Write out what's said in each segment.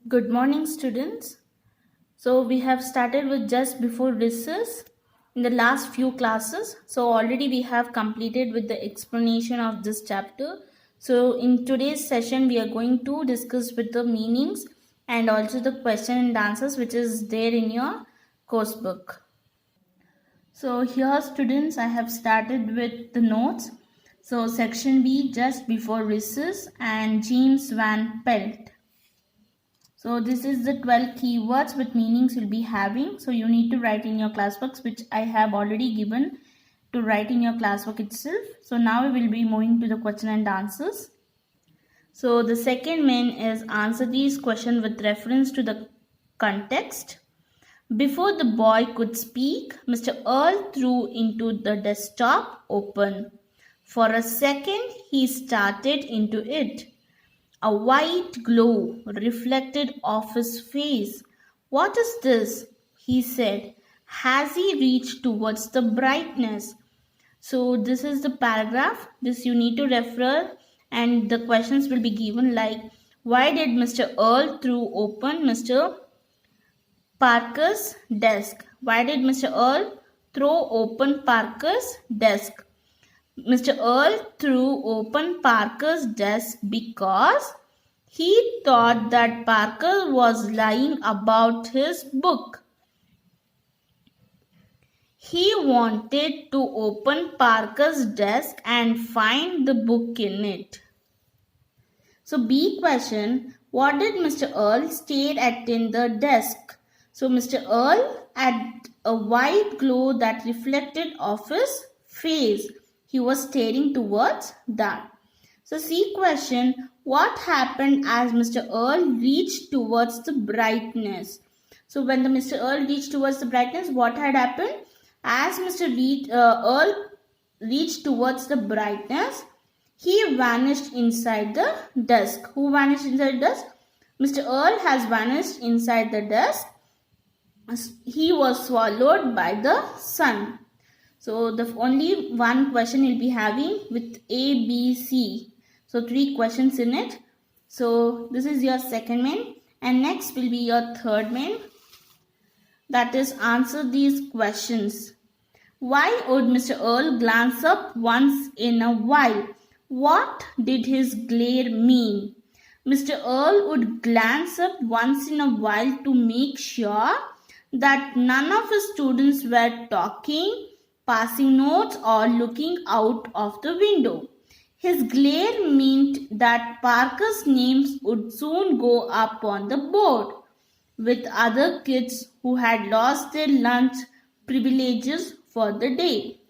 Good morning, students. So, we have started with just before recess in the last few classes. So, already we have completed with the explanation of this chapter. So, in today's session, we are going to discuss with the meanings and also the question and answers which is there in your course book. So, here, students, I have started with the notes. So, section B, just before recess, and James Van Pelt. So this is the 12 keywords with meanings you'll be having. So you need to write in your classworks, which I have already given to write in your classwork itself. So now we will be moving to the question and answers. So the second main is answer these questions with reference to the context. Before the boy could speak, Mr. Earl threw into the desktop open. For a second, he started into it. A white glow reflected off his face. "What is this?" he said, as he reached towards the brightness. So this is the paragraph. This you need to refer, and the questions will be given like, why did Mr. Earl threw open Mr. Parker's desk? Why did Mr. Earl throw open Parker's desk? Mr. Earl threw open Parker's desk because he thought that Parker was lying about his book. He wanted to open Parker's desk and find the book in it. So B question, what did Mr. Earl stare at in the desk? So Mr. Earl had a white glow that reflected off his face. He was staring towards that. So C question, what happened as Mr. Earl reached towards the brightness? So when the Mr. Earl reached towards the brightness, what had happened? As Mr. Earl reached towards the brightness, he vanished inside the desk. Who vanished inside the desk? Mr. Earl has vanished inside the desk. He was swallowed by the sun. So the only one question you'll be having with A, B, C. So 3 questions in it. So this is your second main, and next will be your third main. That is answer these questions. Why would Mr. Earl glance up once in a while? What did his glare mean? Mr. Earl would glance up once in a while to make sure that none of his students were talking, passing notes, or looking out of the window. His glare meant that Parker's names would soon go up on the board with other kids who had lost their lunch privileges for the day.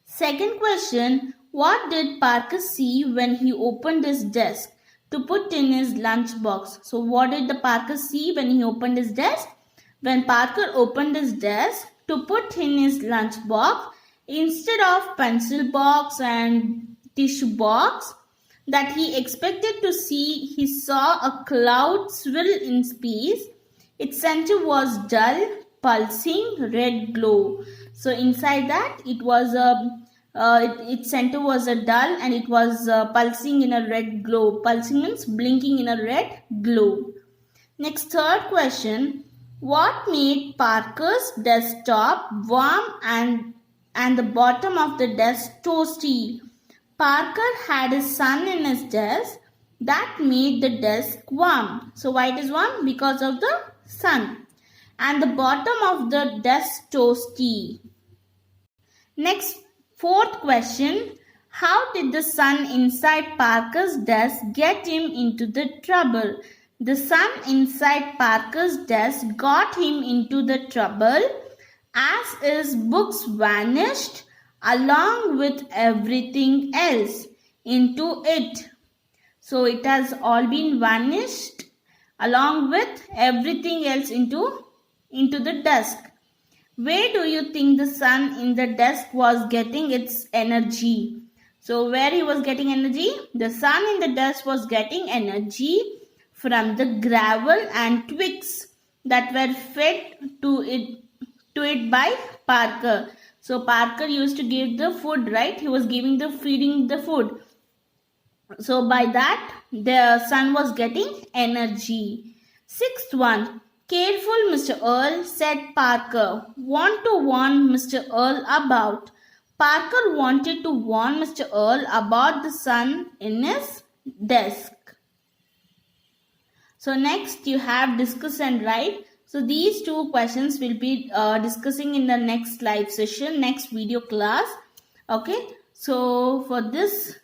Second question, what did Parker see when he opened his desk to put in his lunch box? So what did the Parker see when he opened his desk? When Parker opened his desk to put in his lunch box, instead of pencil box and tissue box that he expected to see, he saw a cloud swirl in space. Its center was dull, pulsing red glow. So inside that, it was its center was a dull and it was pulsing in a red glow. Pulsing means blinking in a red glow. Next, third question. What made Parker's desktop warm and the bottom of the desk toasty? Parker had a sun in his desk that made the desk warm. So why it is warm? Because of the sun. And the bottom of the desk toasty. Next, fourth question. How did the sun inside Parker's desk get him into the trouble? The sun inside Parker's desk got him into the trouble as his books vanished along with everything else into it. So it has all been vanished along with everything else into the desk. Where do you think the sun in the desk was getting its energy? So where he was getting energy? The sun in the desk was getting energy from the gravel and twigs that were fed to it by Parker. So Parker used to give the food, right? He was feeding the food. So by that, the sun was getting energy. Sixth one. Careful, Mr. Earl, said Parker. Want to warn Mr. Earl about. Parker wanted to warn Mr. Earl about the sun in his desk. So next you have discuss and write. So these two questions will be discussing in the next live session, next video class. Okay. So for this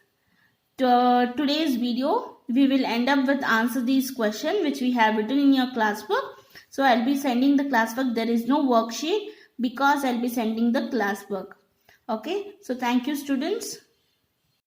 today's video, we will end up with answer these questions which we have written in your classwork. So I'll be sending the classwork. There is no worksheet because I'll be sending the classwork. Okay. So thank you, students.